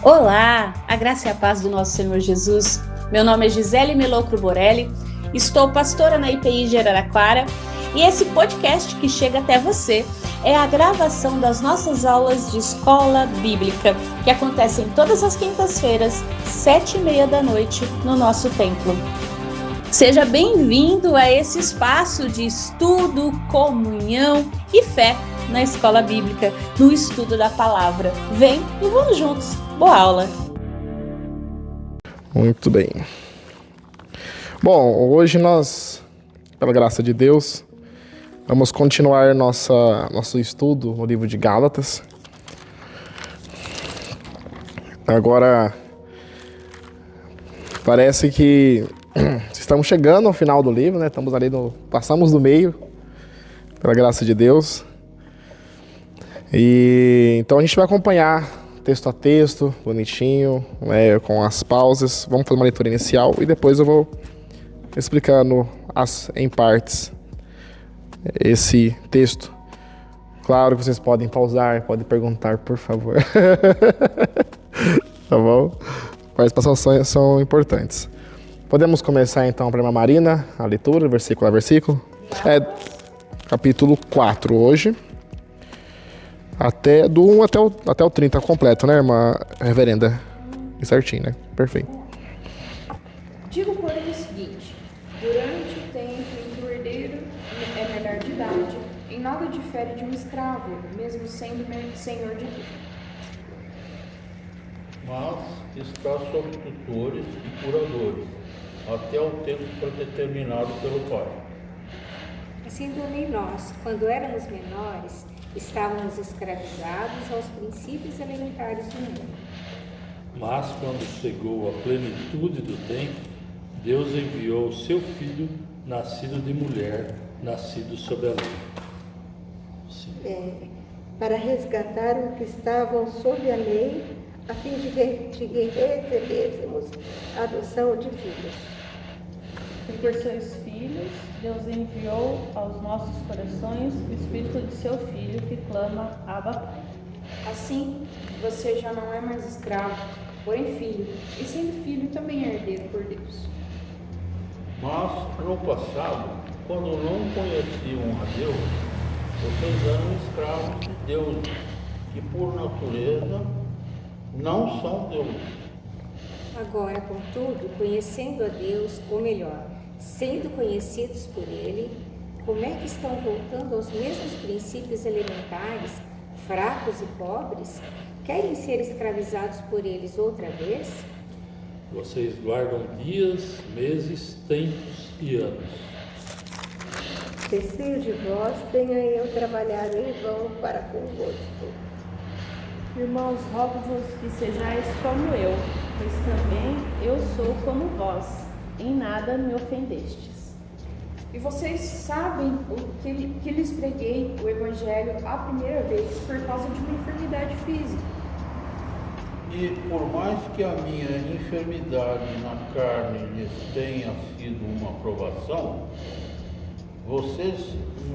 Olá, a graça e a paz do nosso Senhor Jesus. Meu nome é Gisele Melocro Borelli, estou pastora na IPI de Araraquara e esse podcast que chega até você é a gravação das nossas aulas de escola bíblica, que acontecem todas as quintas-feiras, 7h30 da noite, no nosso templo. Seja bem-vindo a esse espaço de estudo, comunhão e fé na escola bíblica, no estudo da palavra. Vem e vamos juntos. Boa aula! Muito bem. Bom, hoje nós, pela graça de Deus, vamos continuar nosso estudo no livro de Gálatas. Agora, parece que estamos chegando ao final do livro, né? Passamos do meio, pela graça de Deus. E então a gente vai acompanhar texto a texto, bonitinho, né, com as pausas. Vamos fazer uma leitura inicial e depois eu vou explicando em partes esse texto. Claro que vocês podem pausar, podem perguntar, por favor. Tá bom? Participações são importantes. Podemos começar então para a irmã Marina, a leitura, versículo a versículo. Capítulo 4 hoje. Do 1 até o 30 completo, né, irmã reverenda? E certinho, né? Perfeito. Digo, porém, o seguinte: durante o tempo em que o herdeiro é menor de idade, em nada difere de um escravo, mesmo sendo senhor de tudo. Mas está sob tutores e curadores, até o tempo predeterminado pelo Pai. Assim também nós, quando éramos menores, estávamos escravizados aos princípios elementares do mundo. Mas quando chegou a plenitude do tempo, Deus enviou o seu Filho, nascido de mulher, nascido sob a lei. Para resgatar os que estavam sob a lei, a fim de que recebêssemos a adoção de filhos. E por seus filhos, Deus enviou aos nossos corações o Espírito de seu Filho que clama, Abba, Pai. Assim, você já não é mais escravo, porém filho, e sendo filho também é herdeiro por Deus. Mas, no passado, quando não conheciam a Deus, vocês eram escravos de Deus, que por natureza não são deuses. Agora, contudo, conhecendo a Deus, ou melhor, sendo conhecidos por Ele, como é que estão voltando aos mesmos princípios elementares, fracos e pobres? Querem ser escravizados por eles outra vez? Vocês guardam dias, meses, tempos e anos. Receio de vós tenha eu trabalhado em vão para convosco. Irmãos, rogo-vos que sejais como eu, pois também eu sou como vós, em nada me ofendestes. E vocês sabem que lhes preguei o Evangelho a primeira vez por causa de uma enfermidade física. E por mais que a minha enfermidade na carne lhes tenha sido uma provação, vocês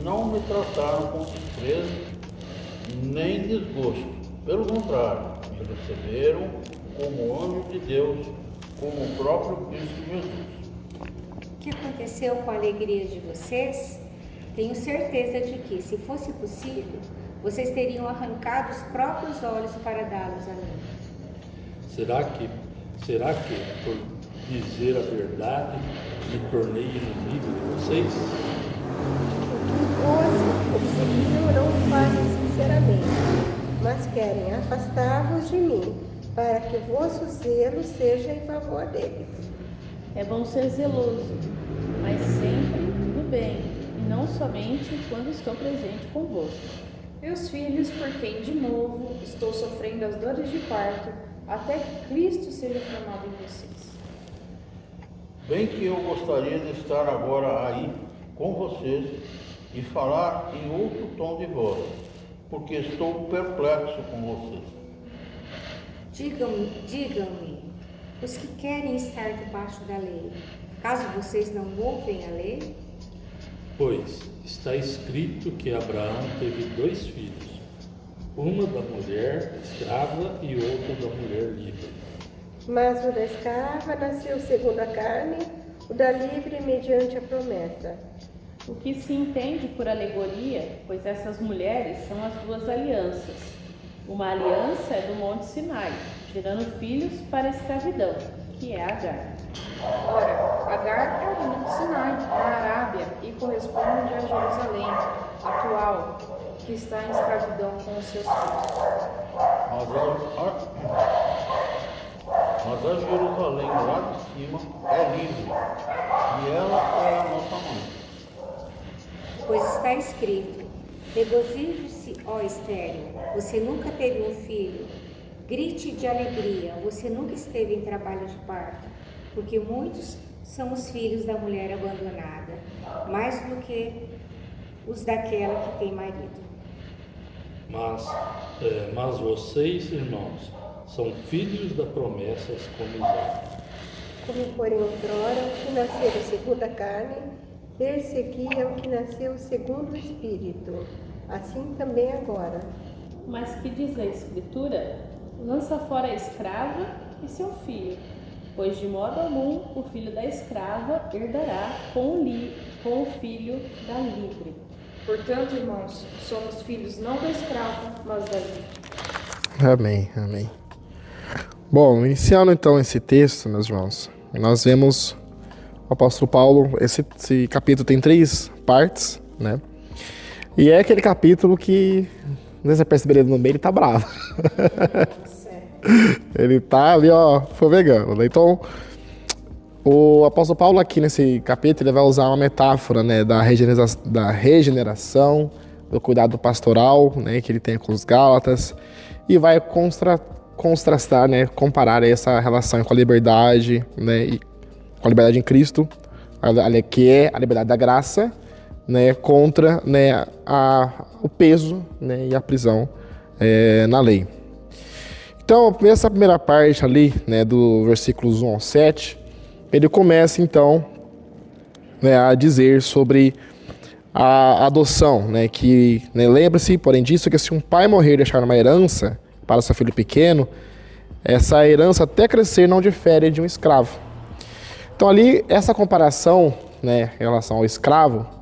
não me trataram com desprezo nem desgosto. Pelo contrário, me receberam como anjo de Deus, como o próprio Cristo Jesus. O que aconteceu com a alegria de vocês? Tenho certeza de que, se fosse possível, vocês teriam arrancado os próprios olhos para dá-los a mim. Será que, por dizer a verdade, me tornei inimigo de vocês? O que fosse, eles seguiram não fazem sinceramente, mas querem afastar-vos de mim, para que vosso zelo seja em favor deles. É bom ser zeloso, mas sempre no bem, e não somente quando estou presente convosco. Meus filhos, por quem de novo estou sofrendo as dores de parto, até que Cristo seja formado em vocês. Bem que eu gostaria de estar agora aí com vocês e falar em outro tom de voz, porque estou perplexo com vocês. Digam-me, os que querem estar debaixo da lei, caso vocês não ouvem a lei? Pois está escrito que Abraão teve 2 filhos, uma da mulher escrava e outra da mulher livre. Mas o da escrava nasceu segundo a carne, o da livre mediante a promessa. O que se entende por alegoria, pois essas mulheres são as duas alianças. Uma aliança é do Monte Sinai, gerando filhos para a escravidão, que é Agar. Ora, Agar é o Monte Sinai, na Arábia, e corresponde a Jerusalém, atual, que está em escravidão com os seus filhos. Mas a Jerusalém lá de cima é livre, e ela é a nossa mãe. Pois está escrito: regozije-se, ó estéril, você nunca teve um filho. Grite de alegria, você nunca esteve em trabalho de parto, porque muitos são os filhos da mulher abandonada, mais do que os daquela que tem marido. Mas vocês, irmãos, são filhos da promessa como Isaac. Como, porém, outrora, o que nasceu segundo a carne, perseguia o que nasceu segundo o Espírito. Assim também agora. Mas que diz a Escritura? Lança fora a escrava e seu filho, pois de modo algum o filho da escrava herdará com o filho da livre. Portanto, irmãos, somos filhos não da escrava, mas da livre. Amém, amém. Bom, iniciando então esse texto, meus irmãos, nós vemos o apóstolo Paulo, esse capítulo tem 3 partes, né? E é aquele capítulo que, não sei se você perceberam no meio, ele tá bravo. Ele tá ali, ó, fumegando, né? Então, o apóstolo Paulo aqui nesse capítulo, ele vai usar uma metáfora, né, da regeneração, do cuidado pastoral, né, que ele tem com os Gálatas, e vai contrastar, né, comparar essa relação com a liberdade, né, e com a liberdade em Cristo, que é a liberdade da graça, né, contra, né, o peso, né, e a prisão na lei. Então, essa primeira parte ali, né, do versículos 1 ao 7, ele começa então, né, a dizer sobre a adoção, né, que, né, lembre-se, porém disso, que se um pai morrer e deixar uma herança para seu filho pequeno, essa herança até crescer não difere de um escravo. Então ali, essa comparação, né, em relação ao escravo,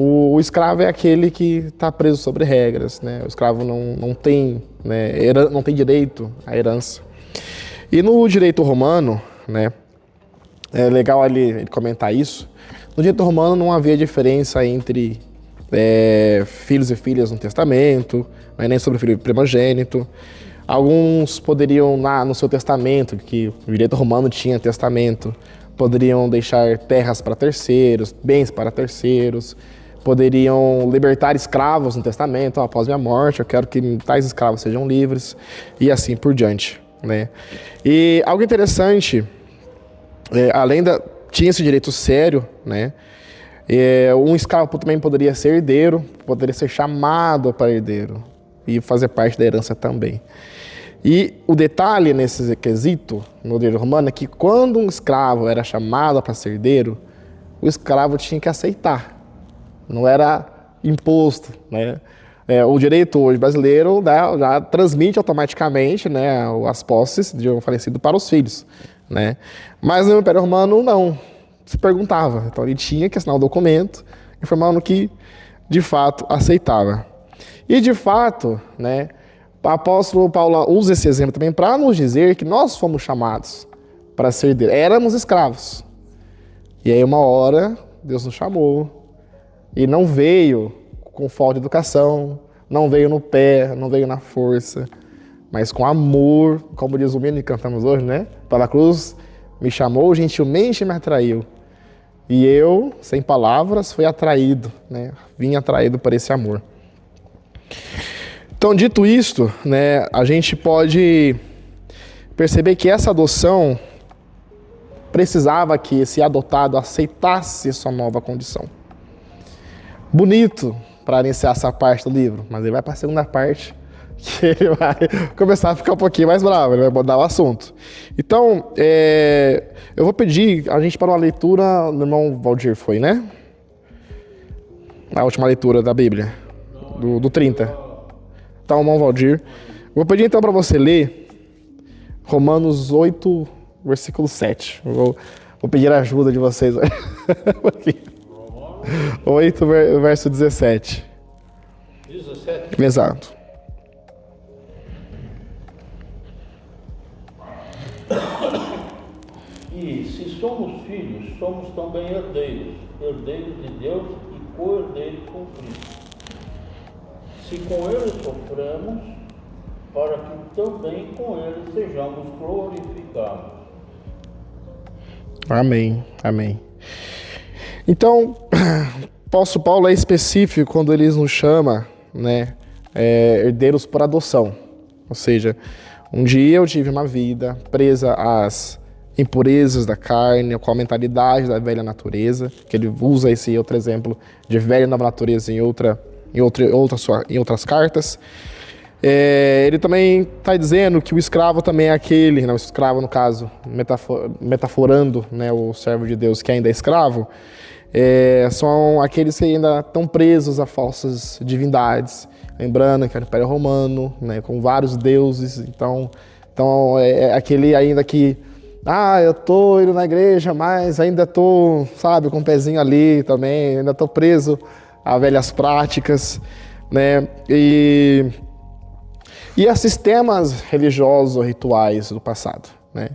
o escravo é aquele que está preso sobre regras, né? O escravo não tem, né, não tem direito à herança. E no direito romano, né, é legal ele comentar isso, no direito romano não havia diferença entre filhos e filhas no testamento, nem sobre o filho primogênito. Alguns poderiam, no seu testamento, que o direito romano tinha testamento, poderiam deixar terras para terceiros, bens para terceiros, poderiam libertar escravos no testamento. Após minha morte, eu quero que tais escravos sejam livres, e assim por diante, né? E algo interessante, tinha esse direito sério, né? Um escravo também poderia ser herdeiro, poderia ser chamado para herdeiro e fazer parte da herança também. E o detalhe nesse quesito, no direito romano, é que quando um escravo era chamado para ser herdeiro, o escravo tinha que aceitar. Não era imposto, né? O direito hoje brasileiro, né, já transmite automaticamente, né, as posses de um falecido para os filhos, né? Mas no Império Romano não, se perguntava. Então ele tinha que assinar um documento informando que de fato aceitava. E de fato, né, o apóstolo Paulo usa esse exemplo também para nos dizer que nós fomos chamados para ser herdeiros. Éramos escravos. E aí uma hora Deus nos chamou. E não veio com falta de educação, não veio no pé, não veio na força, mas com amor, como diz o hino que cantamos hoje, né? Pela cruz me chamou, gentilmente me atraiu. E eu, sem palavras, fui atraído, né? Vim atraído por esse amor. Então, dito isto, né, a gente pode perceber que essa adoção precisava que esse adotado aceitasse sua nova condição. Bonito para iniciar essa parte do livro, mas ele vai para a segunda parte, que ele vai começar a ficar um pouquinho mais bravo, ele vai mudar o assunto. Então, eu vou pedir a gente para uma leitura, o irmão Valdir foi, né? A última leitura da Bíblia, do 30. Então, irmão Valdir, vou pedir então para você ler Romanos 8, versículo 7. Vou pedir a ajuda de vocês. 8, verso 17. 17. Exato. E se somos filhos, somos também herdeiros, herdeiros de Deus e co-herdeiros com Cristo. Se com ele sofremos, para que também com ele sejamos glorificados. Amém, amém. Então, Paulo é específico quando ele nos chama, né, herdeiros por adoção. Ou seja, um dia eu tive uma vida presa às impurezas da carne, com a mentalidade da velha natureza, que ele usa esse outro exemplo de velha nova natureza em outras cartas. Ele também está dizendo que o escravo também é aquele, não, o escravo no caso, metaforando, né, o servo de Deus que ainda é escravo, são aqueles que ainda estão presos a falsas divindades, lembrando que era o Império Romano, né, com vários deuses, então é aquele ainda que, eu tô indo na igreja, mas ainda tô, sabe, com o pezinho ali também, ainda tô preso a velhas práticas, né, e a sistemas religiosos ou rituais do passado, né?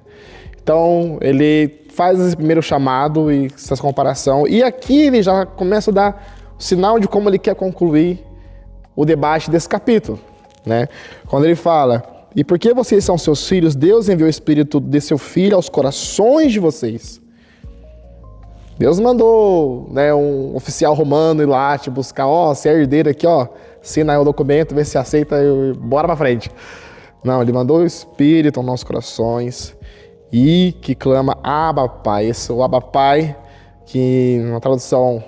Então, ele faz esse primeiro chamado e essa comparação. E aqui ele já começa a dar o sinal de como ele quer concluir o debate desse capítulo, né? Quando ele fala, e porque vocês são seus filhos, Deus enviou o Espírito de seu Filho aos corações de vocês. Deus mandou, né, um oficial romano ir lá te buscar, você é herdeiro aqui, assina aí o documento, vê se aceita e bora pra frente. Não, ele mandou o Espírito aos nossos corações e que clama Abba Pai. Esse o Abba Pai, que na tradução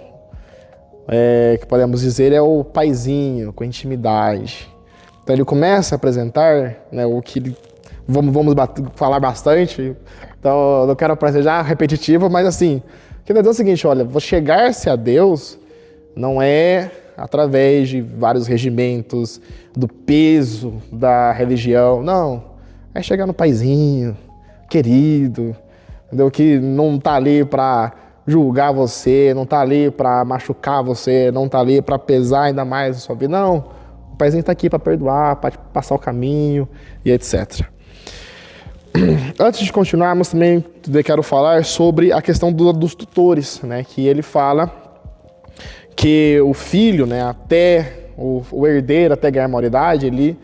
que podemos dizer é o paizinho, com intimidade. Então ele começa a apresentar, né, o que vamos falar bastante, então eu não quero parecer já repetitivo, mas assim, quer dizer o seguinte, olha, vou chegar-se a Deus não é através de vários regimentos, do peso da religião, não. É chegar no paizinho, querido, entendeu? Que não tá ali para julgar você, não tá ali para machucar você, não tá ali para pesar ainda mais a sua vida, não. O paizinho tá aqui para perdoar, para passar o caminho e etc. Antes de continuarmos, também quero falar sobre a questão dos tutores, né? Que ele fala que o filho, né, até o herdeiro, até ganhar maioridade, ele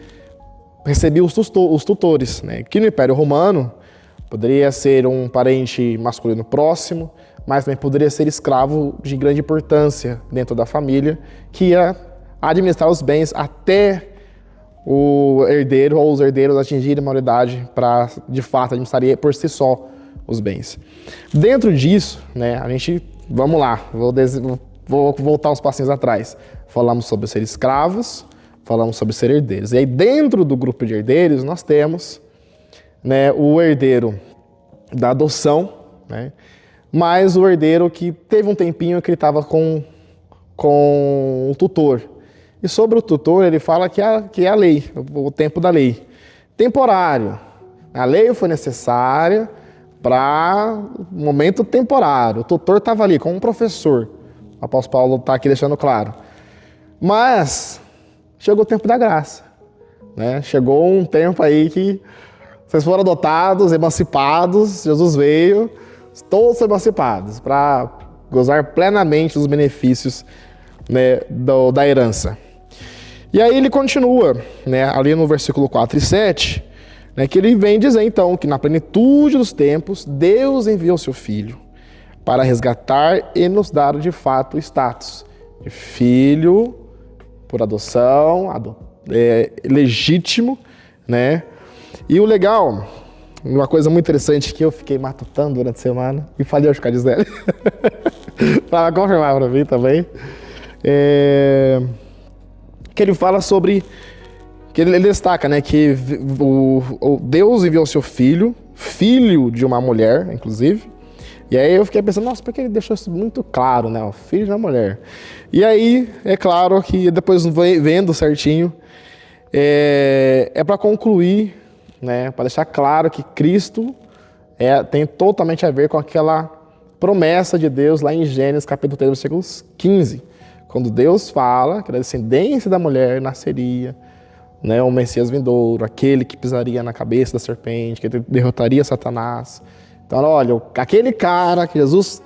recebia os tutores, né? Que no Império Romano poderia ser um parente masculino próximo, mas também poderia ser escravo de grande importância dentro da família, que ia administrar os bens até o herdeiro ou os herdeiros atingirem a maioridade para, de fato, administrar por si só os bens. Dentro disso, né, vamos lá, vou voltar uns passinhos atrás. Falamos sobre ser escravos, falamos sobre ser herdeiros. E aí, dentro do grupo de herdeiros, nós temos, né, o herdeiro da adoção, né, mas o herdeiro que teve um tempinho que ele estava com o tutor. E sobre o tutor, ele fala que é a lei, o tempo da lei. Temporário. A lei foi necessária para um momento temporário. O tutor estava ali, como um professor. O apóstolo Paulo está aqui deixando claro. Mas chegou o tempo da graça, né? Chegou um tempo aí que vocês foram adotados, emancipados, Jesus veio, todos emancipados, para gozar plenamente dos benefícios, né, da herança. E aí ele continua, né, ali no versículo 4 e 7, né, que ele vem dizer então que na plenitude dos tempos Deus enviou seu Filho para resgatar e nos dar de fato o status de filho por adoção, legítimo, né? E o legal, uma coisa muito interessante que eu fiquei matutando durante a semana, e falei aos caras dele, para confirmar para mim também, que ele fala sobre, que ele destaca, né, que o Deus enviou seu filho de uma mulher, inclusive, e aí eu fiquei pensando, nossa, por que ele deixou isso muito claro, né, o filho de uma mulher? E aí, é claro que depois vendo certinho, é para concluir, né, para deixar claro que Cristo tem totalmente a ver com aquela promessa de Deus lá em Gênesis capítulo 3, versículos 15, quando Deus fala que da descendência da mulher nasceria, né, o Messias vindouro, aquele que pisaria na cabeça da serpente, que derrotaria Satanás. Então, olha, aquele cara que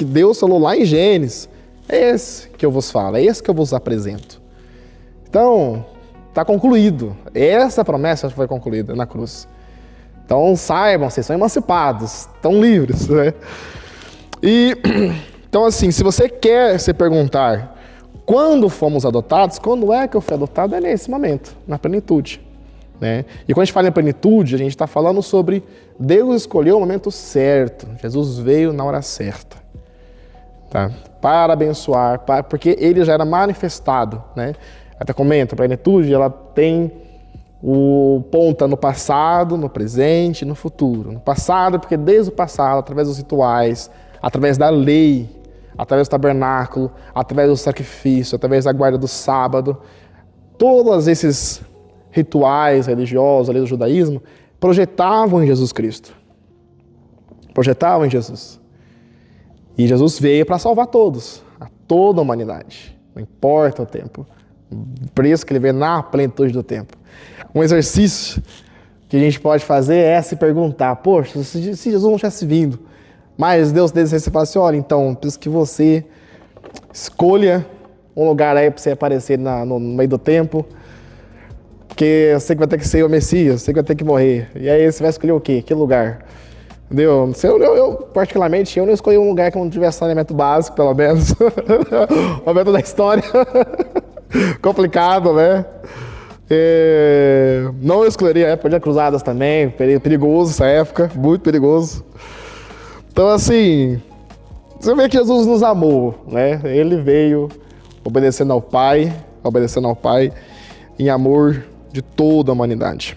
Deus falou lá em Gênesis, é esse que eu vos falo, é esse que eu vos apresento. Então, está concluído. Essa promessa foi concluída na cruz. Então, saibam, vocês são emancipados, estão livres, né? Então, assim, se você quer se perguntar quando fomos adotados, quando é que eu fui adotado? É nesse momento, na plenitude, né? E quando a gente fala em plenitude, a gente está falando sobre Deus escolheu o momento certo. Jesus veio na hora certa, tá? Para abençoar, porque ele já era manifestado, né? Até comenta, a plenitude, ela tem o ponta no passado, no presente e no futuro. No passado, porque desde o passado, através dos rituais, através da lei, através do tabernáculo, através do sacrifício, através da guarda do sábado, todos esses rituais religiosos ali do judaísmo projetavam em Jesus Cristo. Projetavam em Jesus. E Jesus veio para salvar todos, a toda a humanidade. Não importa o tempo. Por isso que ele veio na plenitude do tempo. Um exercício que a gente pode fazer é se perguntar, poxa, se Jesus não tivesse vindo, mas Deus deseja, você fala assim, olha, então, preciso que você escolha um lugar aí para você aparecer no meio do tempo, porque eu sei que vai ter que ser o Messias, eu sei que vai ter que morrer. E aí você vai escolher o quê? Que lugar? Entendeu? Eu particularmente, eu não escolhi um lugar que não tivesse saneamento básico, pelo menos. O momento da história. Complicado, né? Não escolheria a época de cruzadas também, perigoso essa época, muito perigoso. Então, assim, você vê que Jesus nos amou, né? Ele veio obedecendo ao Pai em amor de toda a humanidade.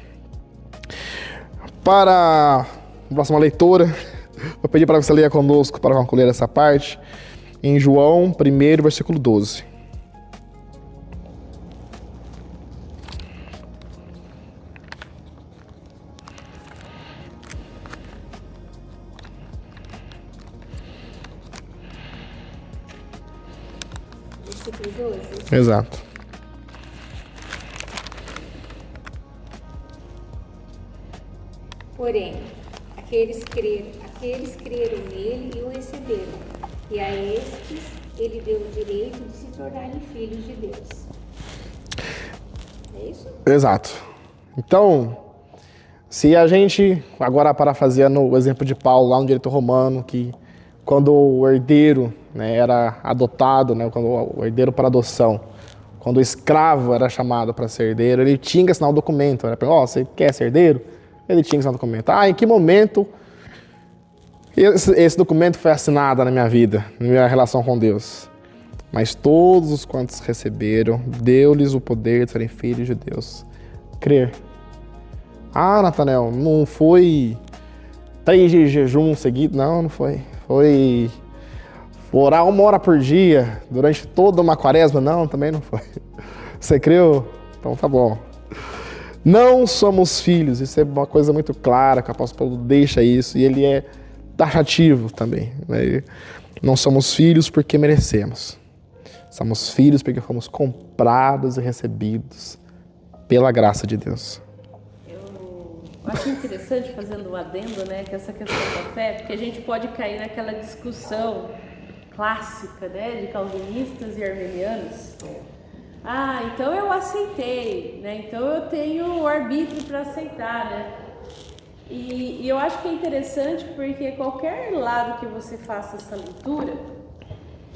Para a próxima leitura, vou pedir para você ler conosco para concluir essa parte, em João 1, versículo 12. Exato. Porém, aqueles creram nele e o receberam, e a estes ele deu o direito de se tornarem filhos de Deus. É isso? Exato. Então, se a gente, agora parafraseando o exemplo de Paulo lá no direito romano, que quando o herdeiro, né, era adotado, né, quando o herdeiro para adoção, quando o escravo era chamado para ser herdeiro, ele tinha que assinar um documento. Né? Você quer ser herdeiro? Ele tinha que assinar um documento. Em que momento esse documento foi assinado na minha vida, na minha relação com Deus? Mas todos os quantos receberam, deu-lhes o poder de serem filhos de Deus. Crer. Natanael, não foi 3 dias de jejum seguido? Não foi. Foi orar 1 hora por dia durante toda uma quaresma? Não, também não foi. Você creu? Então tá bom. Não somos filhos, isso é uma coisa muito clara, que o apóstolo Paulo deixa isso, e ele é taxativo também. Né? Não somos filhos porque merecemos. Somos filhos porque fomos comprados e recebidos pela graça de Deus. Eu acho interessante, fazendo um adendo, né, que essa questão da fé, porque a gente pode cair naquela discussão clássica, né, de calvinistas e arminianos. Então eu aceitei, né, então eu tenho o arbítrio para aceitar, né. E eu acho que é interessante porque qualquer lado que você faça essa leitura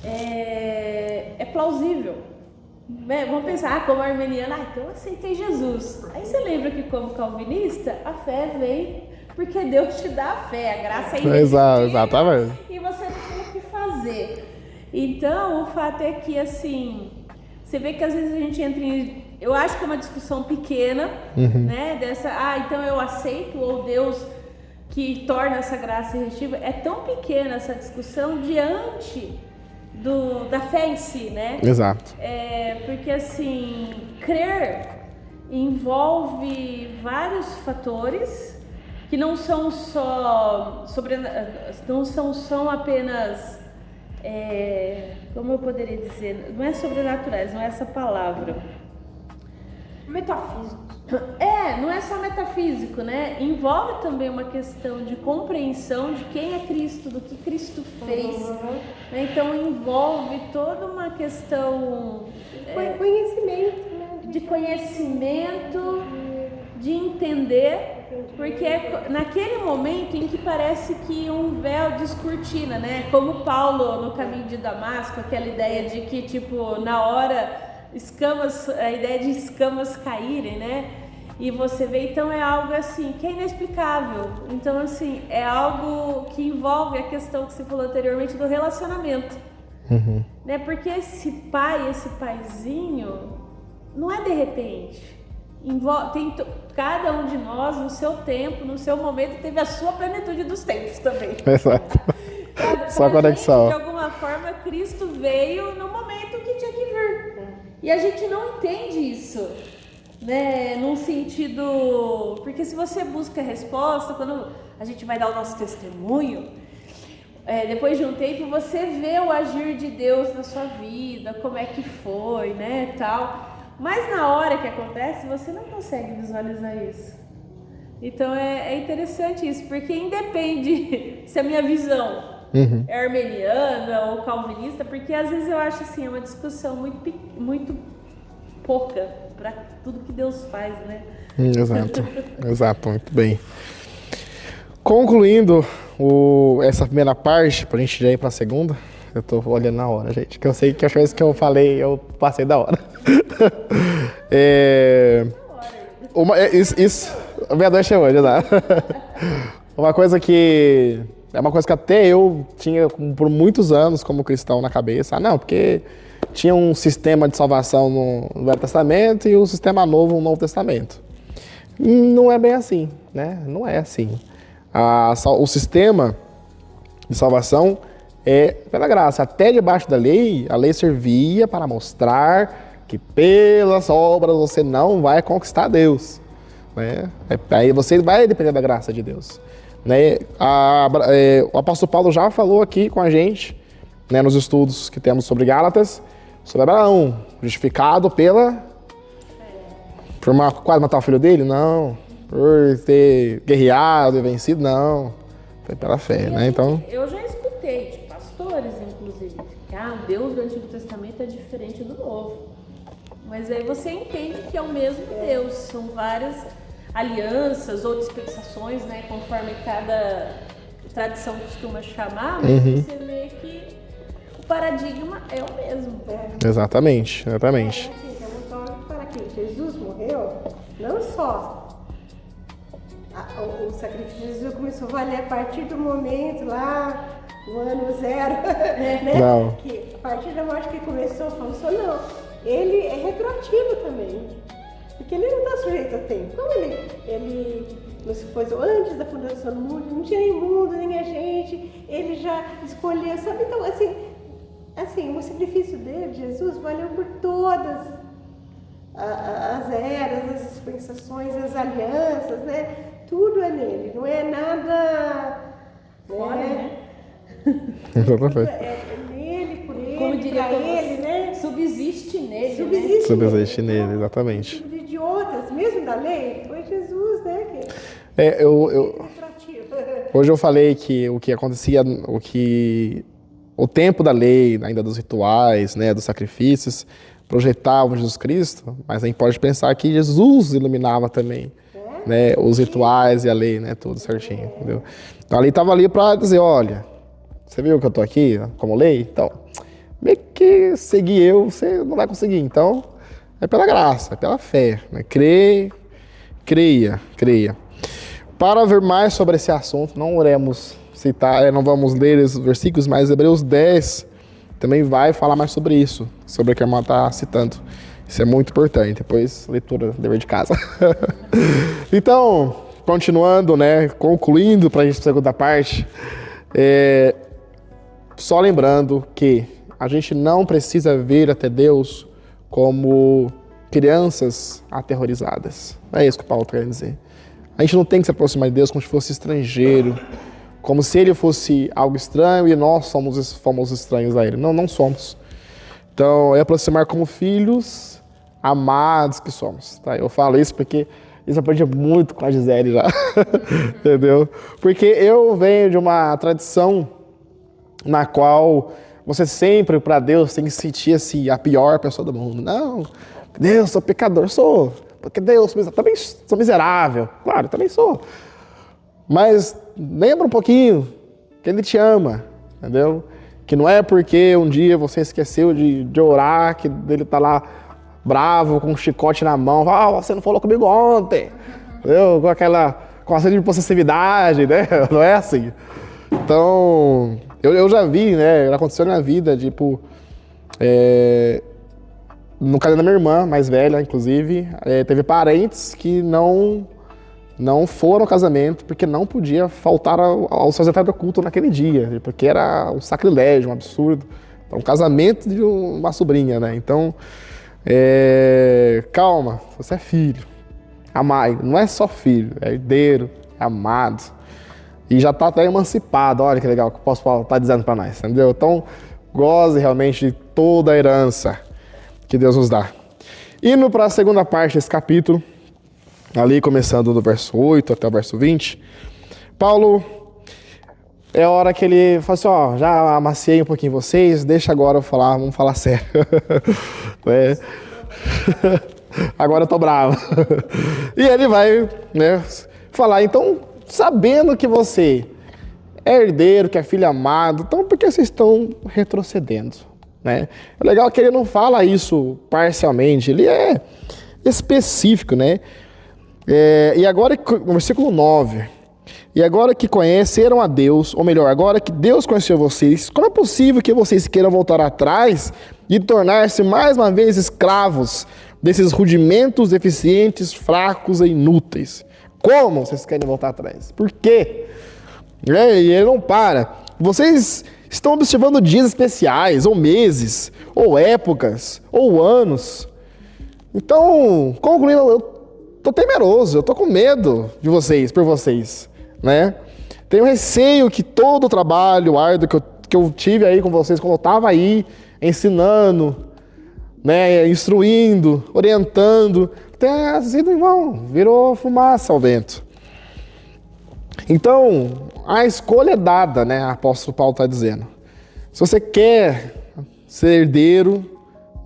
é plausível. Vamos pensar, como arminiano, então eu aceitei Jesus. Aí você lembra que como calvinista, a fé vem porque Deus te dá a fé, a graça é irresistível. Exatamente. E você não tem o que fazer. Então, o fato é que, assim, você vê que às vezes a gente entra em... Eu acho que é uma discussão pequena, né? Dessa, então eu aceito, ou Deus que torna essa graça irresistível. É tão pequena essa discussão diante da fé em si, né? Exato. Porque, assim, crer envolve vários fatores que não são só não são apenas, como eu poderia dizer, não é sobrenaturais, não é essa palavra. Metafísico. Não é só metafísico, né? Envolve também uma questão de compreensão de quem é Cristo, do que Cristo fez. Né? Então envolve toda uma questão Conhecimento, né? de conhecimento, de entender, porque é naquele momento em que parece que um véu descortina, né? Como Paulo no caminho de Damasco, aquela ideia de que, tipo, na hora a ideia de escamas caírem, né? E você vê, então é algo assim que é inexplicável. Então, assim, é algo que envolve a questão que você falou anteriormente do relacionamento. Né? Porque esse paizinho não é de repente. Cada um de nós, no seu tempo, no seu momento, teve a sua plenitude dos tempos também. Exato. Só conexão. De alguma forma, Cristo veio no momento que tinha que vir. E a gente não entende isso, né? Num sentido... Porque se você busca a resposta, quando a gente vai dar o nosso testemunho, depois de um tempo, você vê o agir de Deus na sua vida, como é que foi, né, tal. Mas na hora que acontece, você não consegue visualizar isso. Então é interessante isso, porque independe se a minha visão é armeniana ou calvinista, porque às vezes eu acho assim, é uma discussão muito pouca para tudo que Deus faz, né? Exato, muito bem. Concluindo essa primeira parte, pra gente já ir pra segunda, eu tô olhando na hora, gente, que eu sei que as coisas que eu falei, eu passei da hora. A meia-noite chegou, já dá. Uma coisa que até eu tinha por muitos anos como cristão na cabeça. Não, porque tinha um sistema de salvação no Velho Testamento e um sistema novo no Novo Testamento. Não é bem assim, né? Não é assim. O sistema de salvação é pela graça. Até debaixo da lei, a lei servia para mostrar que pelas obras você não vai conquistar Deus. Né? Aí você vai depender da graça de Deus. Né? O apóstolo Paulo já falou aqui com a gente, né, nos estudos que temos sobre Gálatas, sobre Abraão, justificado por quase matar o filho dele? Não. Por ter guerreado e vencido? Não. Foi pela fé, né? Então... Eu já escutei de pastores, inclusive, que o Deus do Antigo Testamento é diferente do Novo. Mas aí você entende que é o mesmo Deus, são várias alianças ou dispensações, né, conforme cada tradição costuma chamar, mas você vê que o paradigma é o mesmo. Exatamente. Assim, vamos só falar que Jesus morreu, não só o sacrifício de Jesus começou a valer a partir do momento lá, no ano 0, né? Não. Que a partir da morte que começou a funcionar, não. Ele é retroativo também. Porque ele não está sujeito ao tempo. Como ele não se pôs antes da fundação do mundo, não tinha nem mundo, nem a gente, ele já escolheu, sabe? Então, assim, o sacrifício dele, Jesus, valeu por todas as eras, as dispensações, as alianças, né? Tudo é nele, não é nada... Fora, né? É nele, por ele, como diria pra ele, né? Subsiste nele. Subsiste nele, exatamente. De outras, mesmo da lei, foi Jesus, né? Hoje eu falei que o que acontecia, o tempo da lei, ainda dos rituais, né, dos sacrifícios, projetavam Jesus Cristo, mas a gente pode pensar que Jesus iluminava também, né, os rituais e a lei, né, tudo certinho, entendeu? Então ali estava ali para dizer, olha, você viu que eu tô aqui como lei? Então, meio que seguir eu, você não vai conseguir. Então, é pela graça, é pela fé, né? Creia. Para ver mais sobre esse assunto, não iremos citar, não vamos ler esses versículos, mas Hebreus 10 também vai falar mais sobre isso, sobre o que a irmã está citando. Isso é muito importante. Depois, leitura, dever de casa. Então, continuando, né, concluindo para a gente segunda parte, só lembrando que a gente não precisa vir até Deus como crianças aterrorizadas. É isso que Paulo está querendo dizer. A gente não tem que se aproximar de Deus como se fosse estrangeiro, como se ele fosse algo estranho e nós fomos estranhos a ele. Não, não somos. Então, é aproximar como filhos amados que somos. Tá? Eu falo isso porque isso eu aprendi muito com a Gisele já. Entendeu? Porque eu venho de uma tradição na qual você sempre, para Deus, tem que sentir assim, a pior pessoa do mundo. Não, Deus, sou pecador, sou. Porque Deus, também sou miserável. Claro, também sou. Mas lembra um pouquinho que Ele te ama, entendeu? Que não é porque um dia você esqueceu de orar, que Ele tá lá bravo, com um chicote na mão. Você não falou comigo ontem. Entendeu? Com a sede de possessividade, né? Não é assim. Então, eu já vi, né? Aconteceu na minha vida, tipo... no caso da minha irmã, mais velha, inclusive, teve parentes que não foram ao casamento porque não podia faltar ao sacerdote do culto naquele dia, porque era um sacrilégio, um absurdo. Então, um casamento de uma sobrinha, né? Então, calma, você é filho. Amado, não é só filho, é herdeiro, é amado. E já está até emancipado, olha que legal que o apóstolo Paulo está dizendo para nós, entendeu? Então, goze realmente de toda a herança que Deus nos dá. Indo para a segunda parte desse capítulo, ali começando do verso 8 até o verso 20, Paulo, é a hora que ele fala assim, já amaciei um pouquinho vocês, deixa agora eu falar, vamos falar sério. Agora eu tô bravo. E ele vai, né, falar, então, sabendo que você é herdeiro, que é filho amado, então por que vocês estão retrocedendo? Né? É legal que ele não fala isso parcialmente, ele é específico, né? E agora, no versículo 9, e agora que conheceram a Deus, ou melhor, agora que Deus conheceu vocês, como é possível que vocês queiram voltar atrás e tornar-se mais uma vez escravos desses rudimentos deficientes, fracos e inúteis? Como vocês querem voltar atrás? Por quê? E ele não para. Vocês estão observando dias especiais, ou meses, ou épocas, ou anos. Então, concluindo, eu tô temeroso, eu tô com medo de vocês, por vocês, né? Tenho receio que todo o trabalho árduo que eu tive aí com vocês, quando eu estava aí ensinando, né, instruindo, orientando, tenha sido em vão, virou fumaça ao vento. Então, a escolha é dada, né? O apóstolo Paulo está dizendo. Se você quer ser herdeiro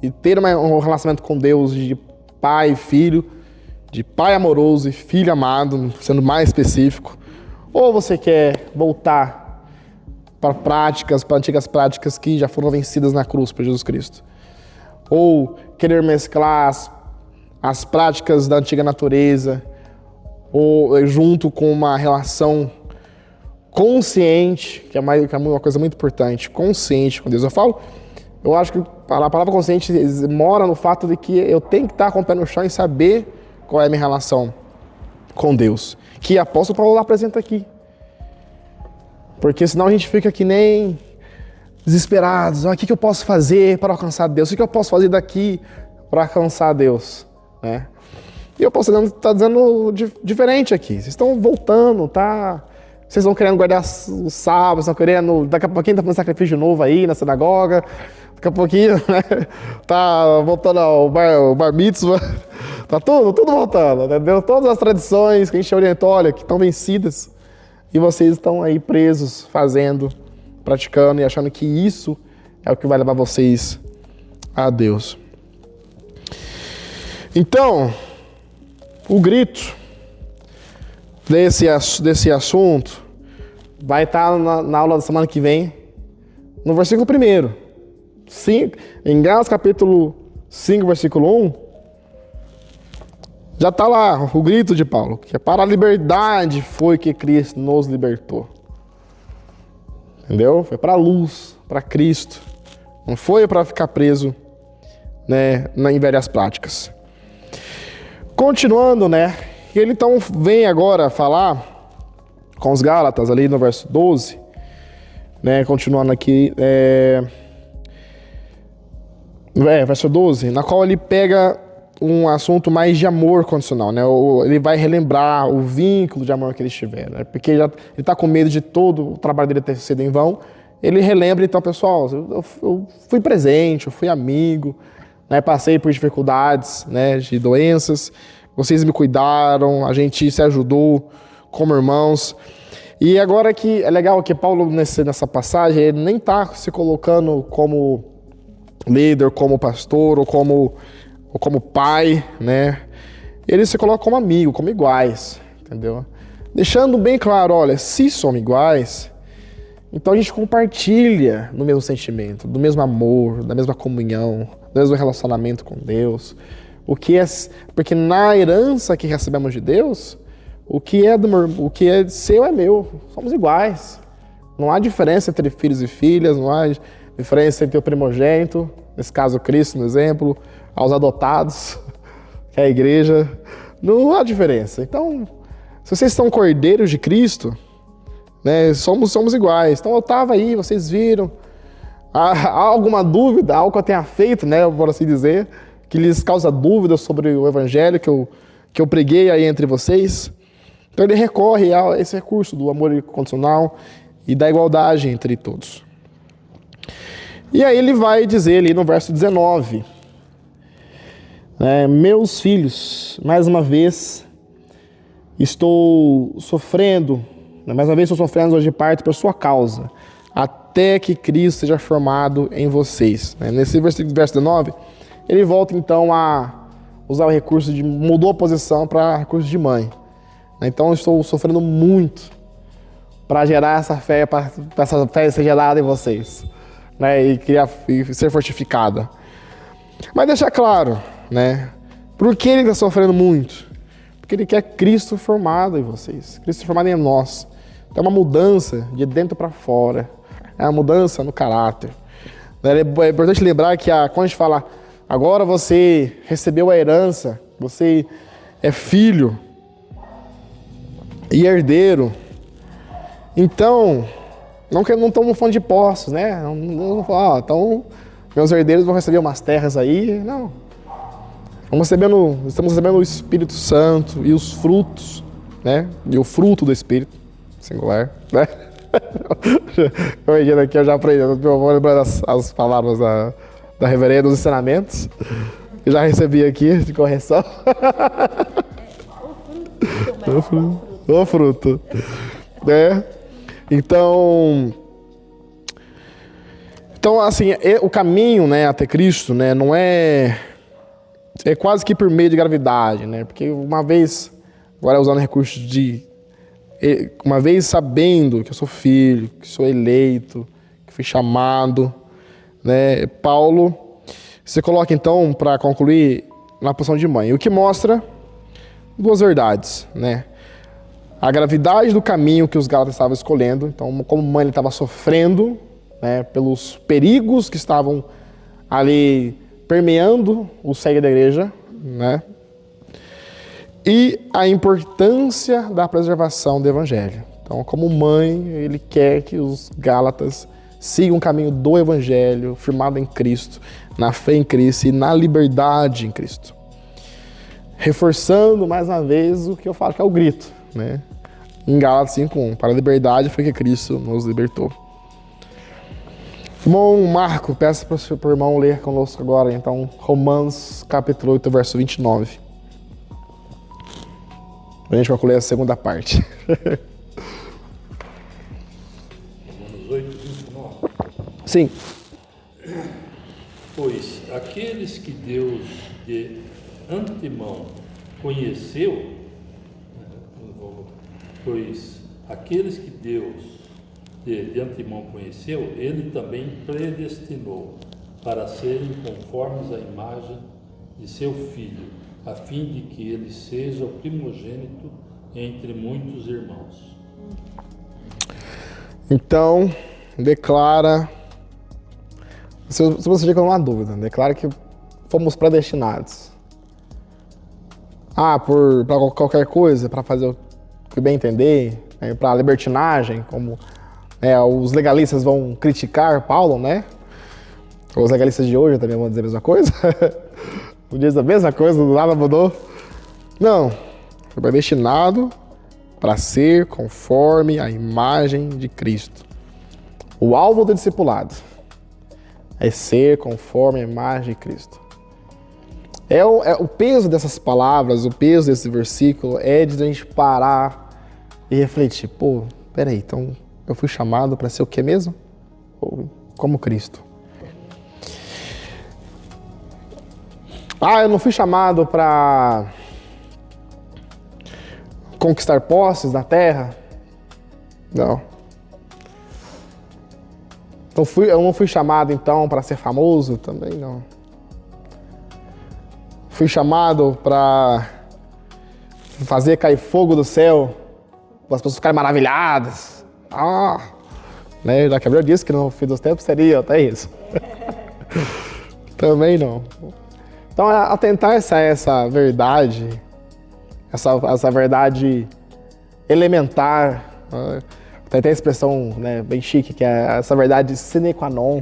e ter um relacionamento com Deus de pai e filho, de pai amoroso e filho amado, sendo mais específico, ou você quer voltar para antigas práticas que já foram vencidas na cruz por Jesus Cristo, ou querer mesclar as práticas da antiga natureza, ou junto com uma relação consciente, que é uma coisa muito importante, consciente com Deus. Eu acho que a palavra consciente mora no fato de que eu tenho que estar com o pé no chão e saber qual é a minha relação com Deus, que o apóstolo Paulo apresenta aqui. Porque senão a gente fica que nem desesperados. O que eu posso fazer para alcançar Deus? O que eu posso fazer daqui para alcançar Deus? Né? E o apóstolo está dizendo diferente aqui. Vocês estão voltando, tá? Vocês estão querendo guardar o sábado, estão querendo... Daqui a pouquinho está fazendo sacrifício novo aí na sinagoga. Daqui a pouquinho, né? Tá voltando ao bar mitzvah. Tá tudo voltando, entendeu? Todas as tradições que a gente orientou, olha, que estão vencidas. E vocês estão aí presos, fazendo, praticando e achando que isso é o que vai levar vocês a Deus. Então, o grito desse assunto vai estar na aula da semana que vem, no versículo 1. Em Gálatas capítulo 5, versículo 1, já está lá o grito de Paulo, que é para a liberdade foi que Cristo nos libertou. Entendeu? Foi para a luz, para Cristo. Não foi para ficar preso, né, em velhas práticas. Continuando, né? Ele então vem agora falar com os Gálatas, ali no verso 12, né? Continuando aqui, verso 12, na qual ele pega um assunto mais de amor condicional, né? Ele vai relembrar o vínculo de amor que eles tiveram, né? Porque ele está com medo de todo o trabalho dele ter sido em vão. Ele relembra, então, pessoal, eu fui presente, eu fui amigo, né? Passei por dificuldades, né? De doenças, vocês me cuidaram, a gente se ajudou como irmãos. E agora que é legal que Paulo, nessa passagem, ele nem está se colocando como líder, como pastor ou como pai, né? Ele se coloca como amigo, como iguais, entendeu? Deixando bem claro, olha, se somos iguais, então a gente compartilha no mesmo sentimento, do mesmo amor, da mesma comunhão, do mesmo relacionamento com Deus. Porque na herança que recebemos de Deus, o que é seu é meu, somos iguais. Não há diferença entre filhos e filhas, não há diferença entre o primogênito, nesse caso Cristo, no exemplo, aos adotados, que é a igreja. Não há diferença. Então, se vocês são cordeiros de Cristo, né, somos iguais. Então eu estava aí, vocês viram. Há alguma dúvida, algo que eu tenha feito, né, por assim dizer, que lhes causa dúvida sobre o evangelho que eu preguei aí entre vocês? Então ele recorre a esse recurso do amor incondicional e da igualdade entre todos. E aí ele vai dizer ali no verso 19, meus filhos, mais uma vez estou sofrendo hoje de parto por sua causa, até que Cristo seja formado em vocês. Nesse verso 19, ele volta então a usar o recurso mudou a posição para recurso de mãe. Então eu estou sofrendo muito para gerar essa fé, para essa fé ser gerada em vocês, né? E ser fortificada. Mas deixar claro, né? Por que ele está sofrendo muito? Porque ele quer Cristo formado em vocês, Cristo formado em nós. Então é uma mudança de dentro para fora, é uma mudança no caráter. É importante lembrar que quando a gente fala, agora você recebeu a herança, você é filho e herdeiro. Então, não estamos falando de posses, né? Não falar, então meus herdeiros vão receber umas terras aí. Não. Estamos recebendo o Espírito Santo e os frutos, né? E o fruto do Espírito, singular, né? Eu aqui, eu já aprendi, eu vou lembrando as palavras da reverenda dos ensinamentos. Eu já recebi aqui de correção. O fruto. Né? Então, assim, o caminho, né, até Cristo, né, não é quase que por meio de gravidade, né? Porque uma vez, agora usando recursos uma vez sabendo que eu sou filho, que sou eleito, que fui chamado, né? Paulo se coloca então, para concluir, na posição de mãe, o que mostra duas verdades, né? A gravidade do caminho que os Gálatas estavam escolhendo. Então, como mãe, ele estava sofrendo, né, pelos perigos que estavam ali permeando o seio da igreja, né? E a importância da preservação do evangelho. Então, como mãe, ele quer que os Gálatas sigam o caminho do evangelho, firmado em Cristo, na fé em Cristo e na liberdade em Cristo. Reforçando mais uma vez o que eu falo, que é o grito, né? Em Gálatas 5:1, para a liberdade foi que Cristo nos libertou. Irmão Marco, peço para o irmão ler conosco agora, então, Romanos capítulo 8, verso 29. A gente vai concluir a segunda parte. Romanos 8, 29. Sim. Pois aqueles que Deus de antemão conheceu, de antemão conheceu, ele também predestinou para serem conformes à imagem de seu Filho, a fim de que ele seja o primogênito entre muitos irmãos. Então, declara, se você chega numa dúvida, declara que fomos predestinados. Para qualquer coisa, para fazer o que bem entender, para libertinagem, como os legalistas vão criticar Paulo, né? Os legalistas de hoje também vão dizer a mesma coisa. Não diz a mesma coisa, do nada mudou? Não. Foi predestinado para ser conforme a imagem de Cristo. O alvo do discipulado é ser conforme a imagem de Cristo. O peso dessas palavras, o peso desse versículo é de a gente parar e refletir. Pô, peraí, então eu fui chamado para ser o que mesmo? Como Cristo. Eu não fui chamado para conquistar posses na terra? Não. Eu não fui chamado então para ser famoso? Também não. Fui chamado para fazer cair fogo do céu, para as pessoas ficarem maravilhadas. Né? Já que a Bíblia disse que no fim dos tempos seria até isso. Também não. Então, atentar essa verdade, essa verdade elementar, tem até a expressão, né, bem chique, que é essa verdade sine qua non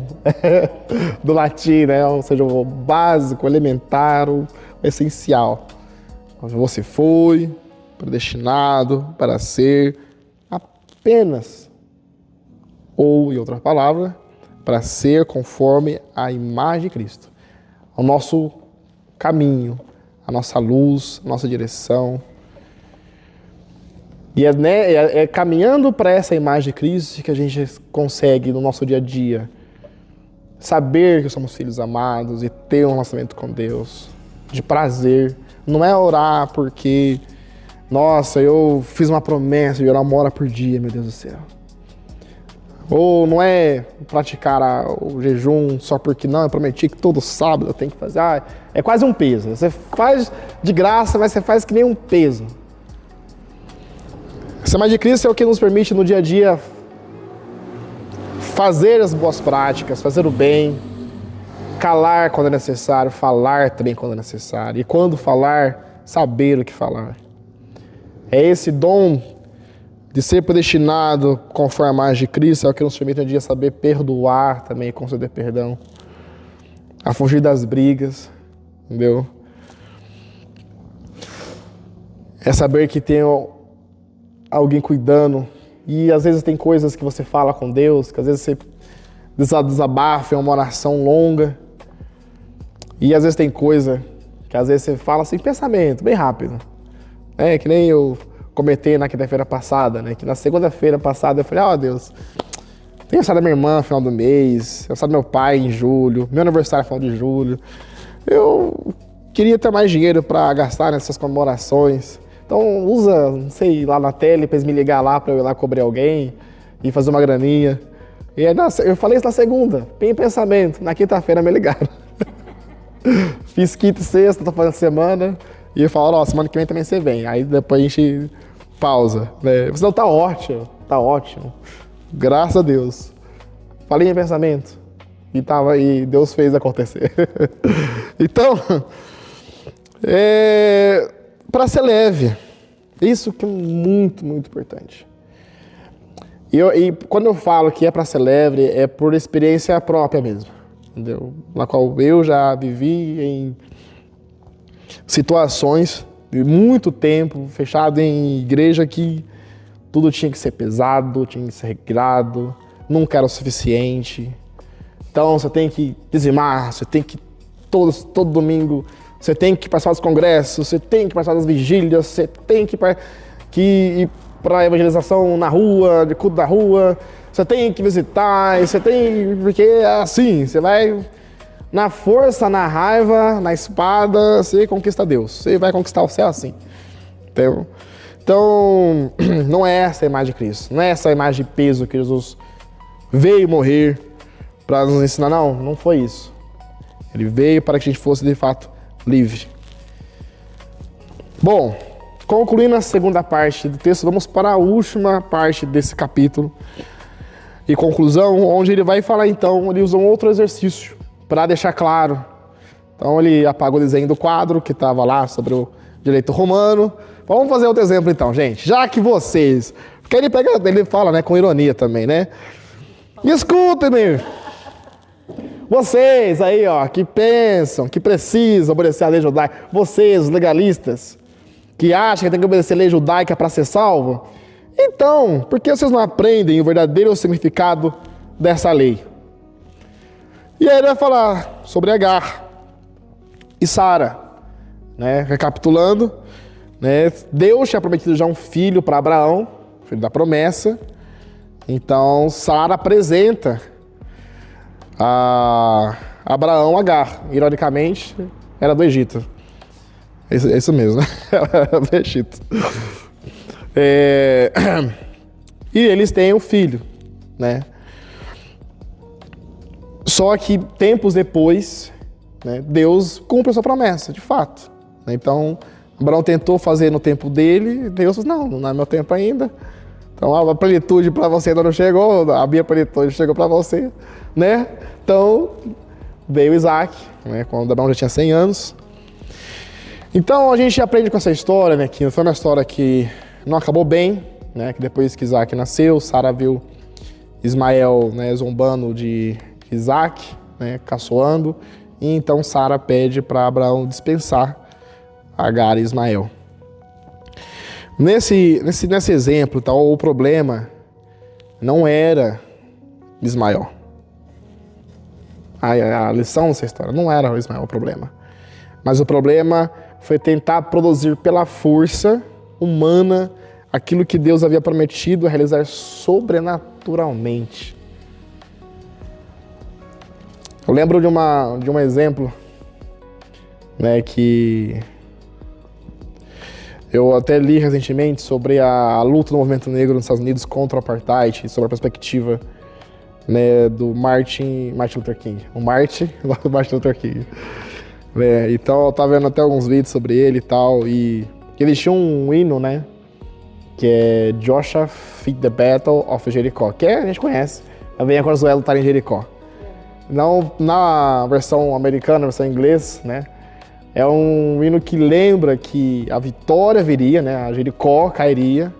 do latim, né? Ou seja, o básico, o elementar, o essencial. Você foi predestinado para ser apenas, ou, em outra palavra, para ser conforme a imagem de Cristo. O nosso caminho, a nossa luz, a nossa direção. E é caminhando para essa imagem de Cristo que a gente consegue, no nosso dia a dia, saber que somos filhos amados e ter um relacionamento com Deus, de prazer. Não é orar porque, nossa, eu fiz uma promessa de orar 1 hora por dia, meu Deus do céu. Ou não é praticar o jejum só porque, não, eu prometi que todo sábado eu tenho que fazer. É quase um peso. Você faz de graça, mas você faz que nem um peso. Essa imagem de Cristo é o que nos permite no dia a dia fazer as boas práticas, fazer o bem, calar quando é necessário, falar também quando é necessário. E quando falar, saber o que falar. É esse dom de ser predestinado conforme a imagem de Cristo é o que nos permite no dia saber perdoar também, conceder perdão, a fugir das brigas, entendeu? É saber que tem alguém cuidando e às vezes tem coisas que você fala com Deus, que às vezes você desabafa em uma oração longa e às vezes tem coisa que às vezes você fala assim, pensamento, bem rápido. Que nem eu comentei na quinta-feira passada, né? Que na segunda-feira passada eu falei, Deus, tem aniversário da minha irmã no final do mês, aniversário do meu pai em julho, meu aniversário no final de julho. Eu queria ter mais dinheiro para gastar nessas comemorações. Então usa, não sei, lá na tele para eles me ligar lá para eu ir lá cobrir alguém e fazer uma graninha. E aí eu falei isso na segunda, bem em pensamento. Na quinta-feira me ligaram. Fiz quinta e sexta, tô fazendo semana. E eu falo, semana que vem também você vem. Aí depois a gente pausa. Né? Você não, tá ótimo. Graças a Deus. Falei em pensamento. E Deus fez acontecer. Então, para ser leve. Isso que é muito, muito importante. E quando eu falo que é para ser leve, é por experiência própria mesmo. Entendeu? Na qual eu já vivi em situações de muito tempo, fechado em igreja, que tudo tinha que ser pesado, tinha que ser regrado, nunca era o suficiente. Então você tem que dizimar, você tem que todo domingo, você tem que participar dos congressos, você tem que participar das vigílias, você tem que ir para a evangelização na rua, de culto da rua, você tem que visitar, porque é assim, você vai na força, na raiva, na espada, você conquista Deus, você vai conquistar o céu assim. Entendeu? Então, não é essa a imagem de Cristo, não é essa a imagem de peso que Jesus veio morrer para nos ensinar, não foi isso. Ele veio para que a gente fosse de fato livre. Bom, concluindo a segunda parte do texto, vamos para a última parte desse capítulo e conclusão, onde ele vai falar então, ele usa um outro exercício para deixar claro. Então ele apagou o desenho do quadro que estava lá sobre o direito romano. Vamos fazer outro exemplo então, gente. Já que vocês... Porque ele fala, né, com ironia também, né? Escutem-me. Vocês aí, ó, que pensam, que precisam obedecer a lei judaica, vocês, os legalistas, que acham que tem que obedecer a lei judaica para ser salvo, então, por que vocês não aprendem o verdadeiro significado dessa lei? E aí ele vai falar sobre Agar e Sara, né? Recapitulando, né? Deus tinha prometido já um filho para Abraão, filho da promessa. Então, Sara apresenta a Abraão Agar. Ironicamente, era do Egito. É isso mesmo, né? Era do Egito. E eles têm um filho, né? Só que tempos depois, né, Deus cumpre a sua promessa, de fato. Então, Abraão tentou fazer no tempo dele, Deus falou, não é meu tempo ainda. Então, a plenitude para você ainda não chegou, a minha plenitude chegou para você, né? Então, veio Isaac, né, quando Abraão já tinha 100 anos. Então, a gente aprende com essa história, né, que foi uma história que não acabou bem, né, que depois que Isaac nasceu, Sara viu Ismael, né, zombando de Isaac, né, caçoando, e então Sara pede para Abraão dispensar Agar e Ismael. Nesse exemplo, tá, o problema não era Ismael. A lição dessa história não era o Ismael o problema. Mas o problema foi tentar produzir pela força humana aquilo que Deus havia prometido a realizar sobrenaturalmente. Eu lembro de um exemplo, né, que eu até li recentemente sobre a luta do movimento negro nos Estados Unidos contra o apartheid, sobre a perspectiva, né, do Martin Luther King. O Martin Luther King. Né, então eu tava vendo até alguns vídeos sobre ele e tal, e eles tinham um hino, né, que é Joshua Fit the Battle of Jericho, que a gente conhece. Também a Josué lutar em Jericó. Não na versão americana, na versão inglesa, né? É um hino que lembra que a vitória viria, né? A Jericó cairia,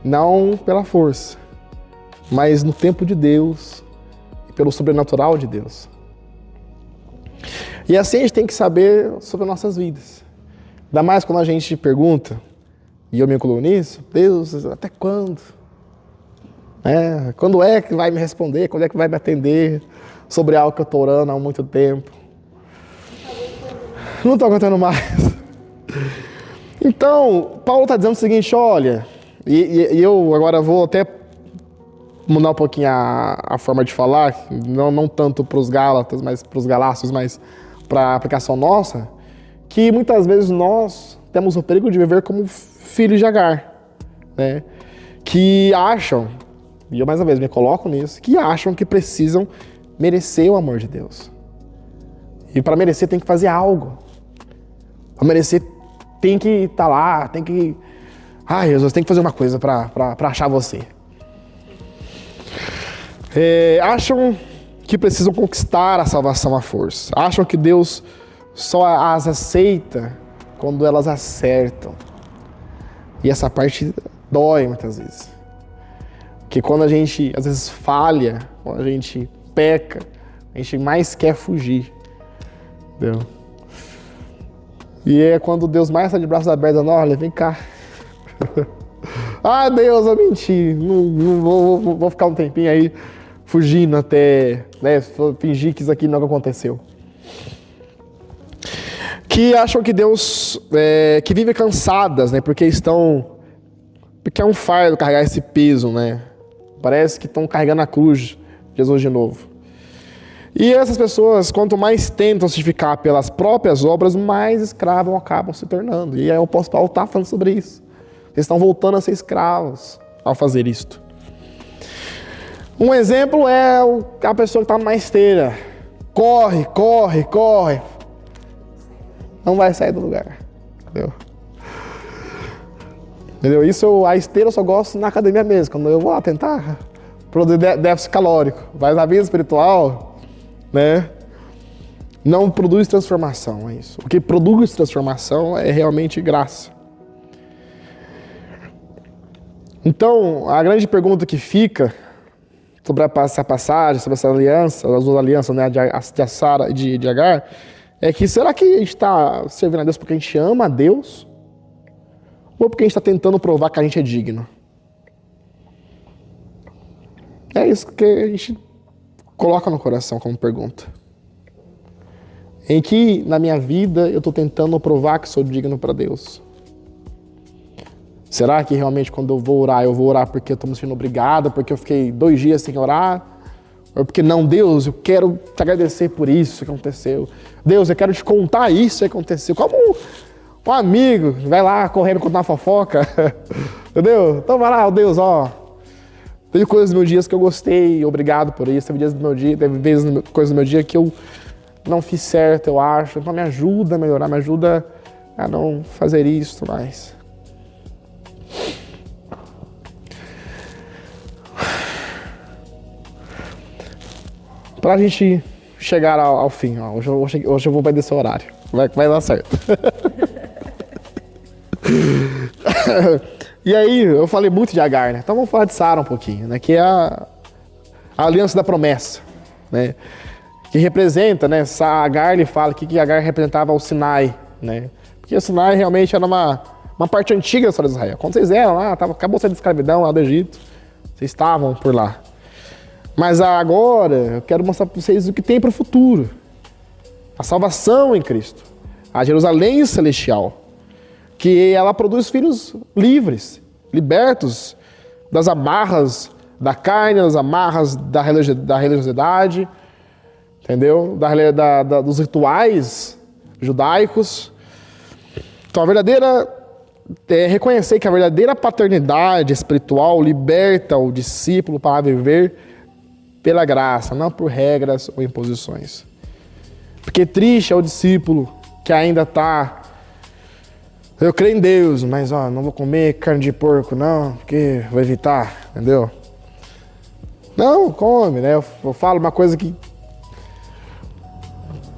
não pela força, mas no tempo de Deus e pelo sobrenatural de Deus. E assim a gente tem que saber sobre nossas vidas. Ainda mais quando a gente pergunta, e eu me incluo nisso, Deus, até quando? Quando é que vai me responder? Quando é que vai me atender sobre algo que eu estou orando há muito tempo? Não estou aguentando mais. Então, Paulo está dizendo o seguinte, olha, e eu agora vou até mudar um pouquinho a forma de falar, não tanto para os Gálatas, mas para os Galácios, mas para a aplicação nossa, que muitas vezes nós temos o perigo de viver como filhos de Agar, né? Que acham, e eu mais uma vez me coloco nisso, que acham que precisam merecer o amor de Deus. E para merecer tem que fazer algo. Para merecer tem que estar lá, tem que... Ai, Jesus, tem que fazer uma coisa para achar você. Acham que precisam conquistar a salvação à força. Acham que Deus só as aceita quando elas acertam. E essa parte dói muitas vezes. Porque quando a gente, às vezes, falha, quando a gente peca, a gente mais quer fugir. Entendeu? E é quando Deus mais está de braços abertos, olha, vem cá. Ah, Deus, eu menti. Não vou ficar um tempinho aí fugindo até, né, fingir que isso aqui não aconteceu. Que acham que Deus, que vivem cansadas, né, porque é um fardo carregar esse peso, né? Parece que estão carregando a cruz de Jesus de novo. E essas pessoas, quanto mais tentam se justificar pelas próprias obras, mais escravos acabam se tornando. E aí o apóstolo Paulo está falando sobre isso. Eles estão voltando a ser escravos ao fazer isto. Um exemplo é a pessoa que está numa esteira. Corre. Não vai sair do lugar. Entendeu? A esteira eu só gosto na academia mesmo, quando eu vou lá tentar produzir déficit calórico. Mas na vida espiritual, né, não produz transformação, é isso. O que produz transformação é realmente graça. Então, a grande pergunta que fica, sobre essa passagem, sobre essa aliança, as duas alianças, né, de Sara e de Agar, é que será que a gente está servindo a Deus porque a gente ama a Deus? Ou porque a gente está tentando provar que a gente é digno? É isso que a gente coloca no coração como pergunta. Em que, na minha vida, eu estou tentando provar que sou digno para Deus? Será que realmente quando eu vou orar porque eu estou me sentindo obrigado, porque eu fiquei 2 dias sem orar? Ou porque, não, Deus, eu quero te agradecer por isso que aconteceu. Deus, eu quero te contar isso que aconteceu. Como um amigo vai lá correndo contar uma fofoca. Entendeu? Então vai lá, Deus, teve coisas dos meus dias que eu gostei, obrigado por isso. Teve coisas do meu dia que eu não fiz certo, eu acho. Então me ajuda a melhorar, me ajuda a não fazer isso mais. Para a gente chegar ao fim, hoje eu vou obedecer o horário. Vai dar certo. E aí, eu falei muito de Agar, né? Então vamos falar de Sara um pouquinho, né? Que é a aliança da promessa, né? Que representa, né? Agar, ele fala que Agar representava o Sinai, né? Porque o Sinai realmente era uma parte antiga da história de Israel. Quando vocês eram lá, acabou sendo de escravidão lá do Egito, vocês estavam por lá. Mas agora eu quero mostrar para vocês o que tem para o futuro. A salvação em Cristo. A Jerusalém celestial. Que ela produz filhos livres, libertos das amarras da carne, das amarras da religiosidade, entendeu? Dos rituais judaicos. Então reconhecer que a verdadeira paternidade espiritual liberta o discípulo para viver pela graça, não por regras ou imposições. Porque triste é o discípulo que ainda está... Eu creio em Deus, mas não vou comer carne de porco, não, porque vou evitar, entendeu? Não, come, né? Eu falo uma coisa que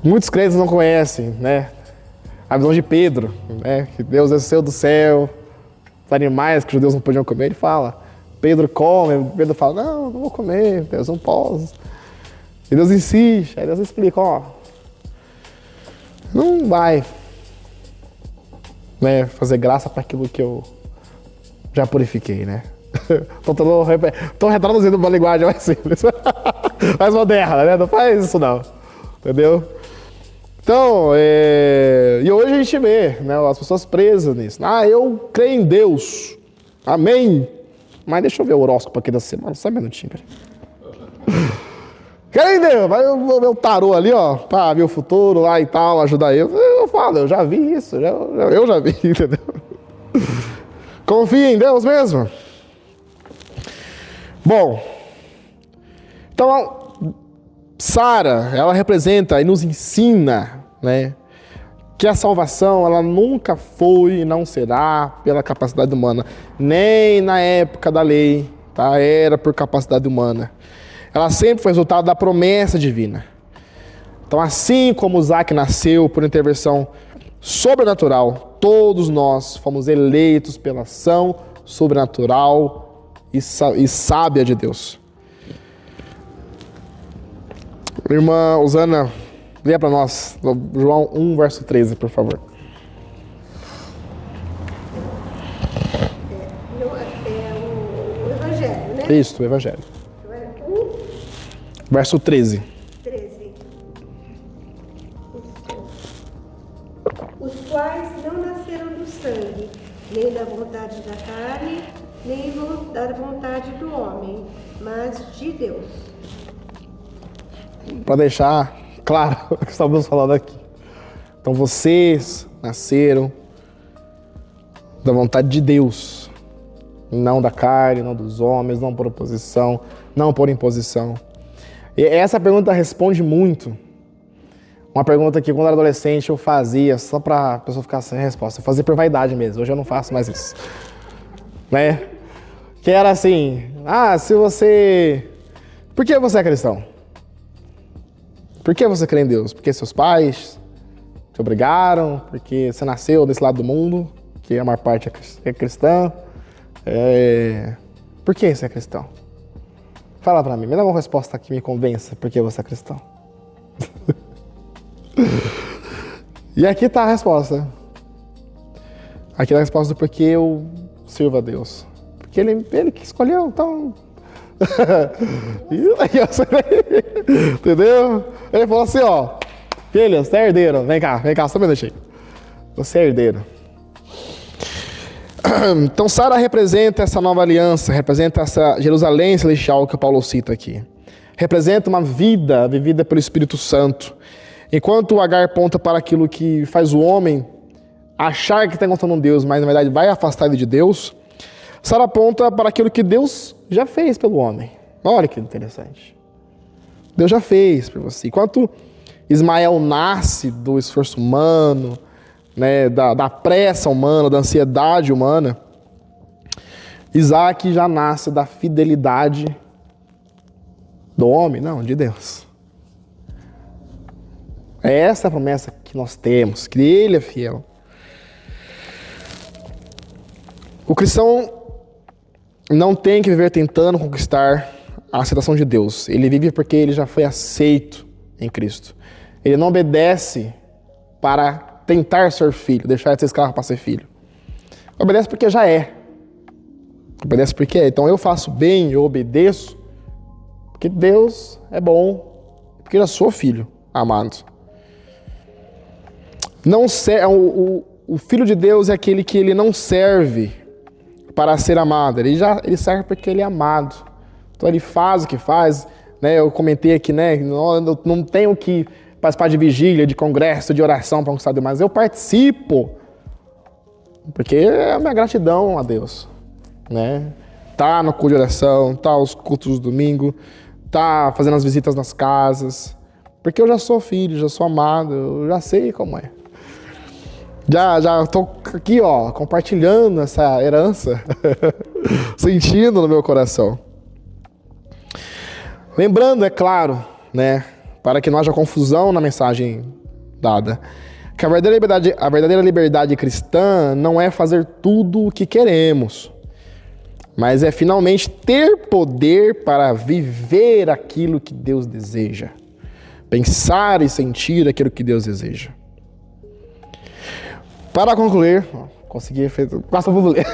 muitos crentes não conhecem, né? A visão de Pedro, né? Que Deus desceu do céu, os animais que os judeus não podiam comer, ele fala... Pedro come, Pedro fala, não vou comer, Deus não posso. E Deus insiste, aí Deus explica, não vai, né, fazer graça para aquilo que eu já purifiquei, né? Tô retraduzindo uma linguagem mais simples, mais moderna, né? Não faz isso não, entendeu? Então, e hoje a gente vê, né, as pessoas presas nisso. Eu creio em Deus, amém. Mas deixa eu ver o horóscopo aqui da semana, só um minutinho, peraí. Quem deu? Vai ver o tarô ali, pra ver o futuro lá e tal, ajudar eu. Eu falo, eu já vi isso, eu já vi, entendeu? Confia em Deus mesmo. Bom, então, Sara, ela representa e nos ensina, né, que a salvação, ela nunca foi e não será pela capacidade humana, nem na época da lei, tá? Era por capacidade humana. Ela sempre foi resultado da promessa divina. Então, assim como Isaac nasceu por intervenção sobrenatural, todos nós fomos eleitos pela ação sobrenatural e sábia de Deus. Irmã Osana, leia para nós, João 1, verso 13, por favor. O Evangelho, né? Isso, o Evangelho. 1, Verso 13. 13. Os quais não nasceram do sangue, nem da vontade da carne, nem da vontade do homem, mas de Deus. Para deixar claro o que estamos falando aqui. Então vocês nasceram da vontade de Deus, não da carne, não dos homens, não por oposição, não por imposição. E essa pergunta responde muito. Uma pergunta que quando eu era adolescente eu fazia só para a pessoa ficar sem resposta. Eu fazia por vaidade mesmo, hoje eu não faço mais isso. Né? Que era assim, por que você é cristão? Por que você crê em Deus? Porque seus pais te obrigaram? Porque você nasceu desse lado do mundo, que a maior parte é cristã? Por que você é cristão? Fala pra mim, me dá uma resposta que me convença porque você é cristão. E aqui tá a resposta. Aqui tá a resposta do porquê eu sirvo a Deus. Porque ele que escolheu, então... Entendeu? Ele falou assim, ó, filho, você é herdeiro, vem cá, só um minutinho. Você é herdeiro. Então Sara representa essa nova aliança, representa essa Jerusalém celestial que o Paulo cita aqui. Representa uma vida vivida pelo Espírito Santo. Enquanto o Agar aponta para aquilo que faz o homem achar que está encontrando Deus, mas na verdade vai afastar ele de Deus, Sara aponta para aquilo que Deus já fez pelo homem. Olha que interessante. Deus já fez por você. Enquanto Ismael nasce do esforço humano, né, da pressa humana, da ansiedade humana, Isaac já nasce da fidelidade do homem, não, de Deus. É essa a promessa que nós temos, que Ele é fiel. O cristão não tem que viver tentando conquistar a aceitação de Deus. Ele vive porque ele já foi aceito em Cristo. Ele não obedece para tentar ser filho, deixar de ser escravo para ser filho. Obedece porque já é. Obedece porque é. Então eu faço bem, eu obedeço, porque Deus é bom, porque eu já sou filho amado. O filho de Deus é aquele que ele não serve para ser amado. Ele serve porque ele é amado. Então ele faz o que faz. Né? Eu comentei aqui, né? Eu não tenho que participar de vigília, de congresso, de oração para conquistar Deus, mas eu participo. Porque é a minha gratidão a Deus. Né? Tá no culto de oração, tá aos cultos do domingo, tá fazendo as visitas nas casas. Porque eu já sou filho, já sou amado, eu já sei como é. Já estou aqui, ó, compartilhando essa herança, sentindo no meu coração. Lembrando, é claro, né, para que não haja confusão na mensagem dada, que a verdadeira liberdade cristã não é fazer tudo o que queremos, mas é finalmente ter poder para viver aquilo que Deus deseja, pensar e sentir aquilo que Deus deseja. Para concluir, consegui, quase vou ler.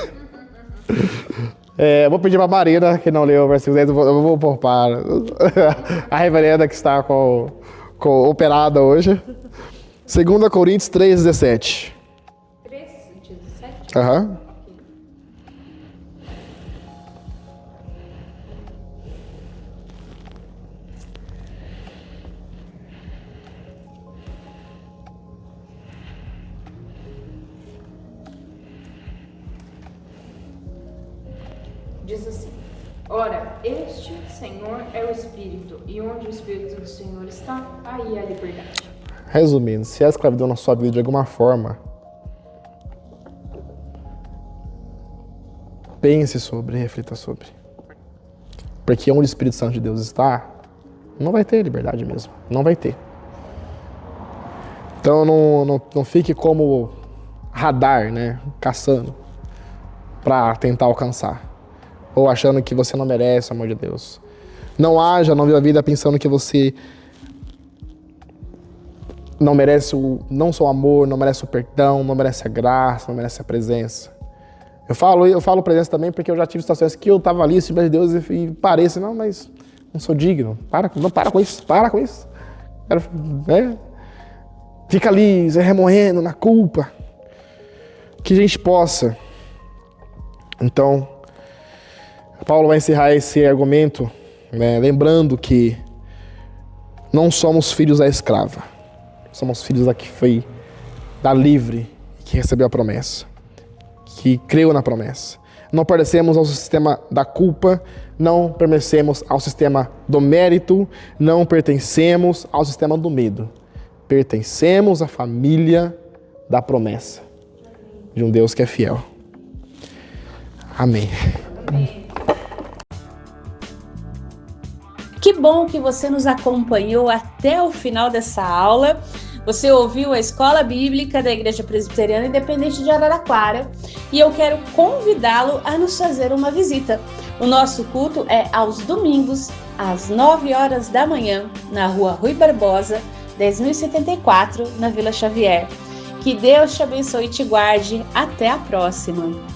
Vou pedir para a Marina, que não leu o versículo 10, eu vou poupar a reverenda que está com operada hoje. 2 Coríntios 3:17. 3:17? Aham. Diz assim: ora, este Senhor é o Espírito, e onde o Espírito do Senhor está, aí há liberdade. Resumindo, se a escravidão na sua vida de alguma forma, pense sobre, reflita sobre. Porque onde o Espírito Santo de Deus está, não vai ter liberdade mesmo. Não vai ter. Então não fique como radar, né? Caçando para tentar alcançar. Ou achando que você não merece o amor de Deus. Não viva a vida pensando que você não merece não só o amor, não merece o perdão, não merece a graça, não merece a presença. Eu falo presença também porque eu já tive situações que eu estava ali, se de Deus, e parei assim, não, mas não sou digno. Para com isso. Fica ali remoendo na culpa. Que a gente possa. Então, Paulo vai encerrar esse argumento, né, lembrando que não somos filhos da escrava. Somos filhos da que foi da livre, que recebeu a promessa, que creu na promessa. Não pertencemos ao sistema da culpa, não pertencemos ao sistema do mérito, não pertencemos ao sistema do medo. Pertencemos à família da promessa de um Deus que é fiel. Amém. Amém. Que bom que você nos acompanhou até o final dessa aula. Você ouviu a Escola Bíblica da Igreja Presbiteriana Independente de Araraquara. e eu quero convidá-lo a nos fazer uma visita. O nosso culto é aos domingos, às 9 horas da manhã, na Rua Rui Barbosa, 10.074, na Vila Xavier. Que Deus te abençoe e te guarde. Até a próxima!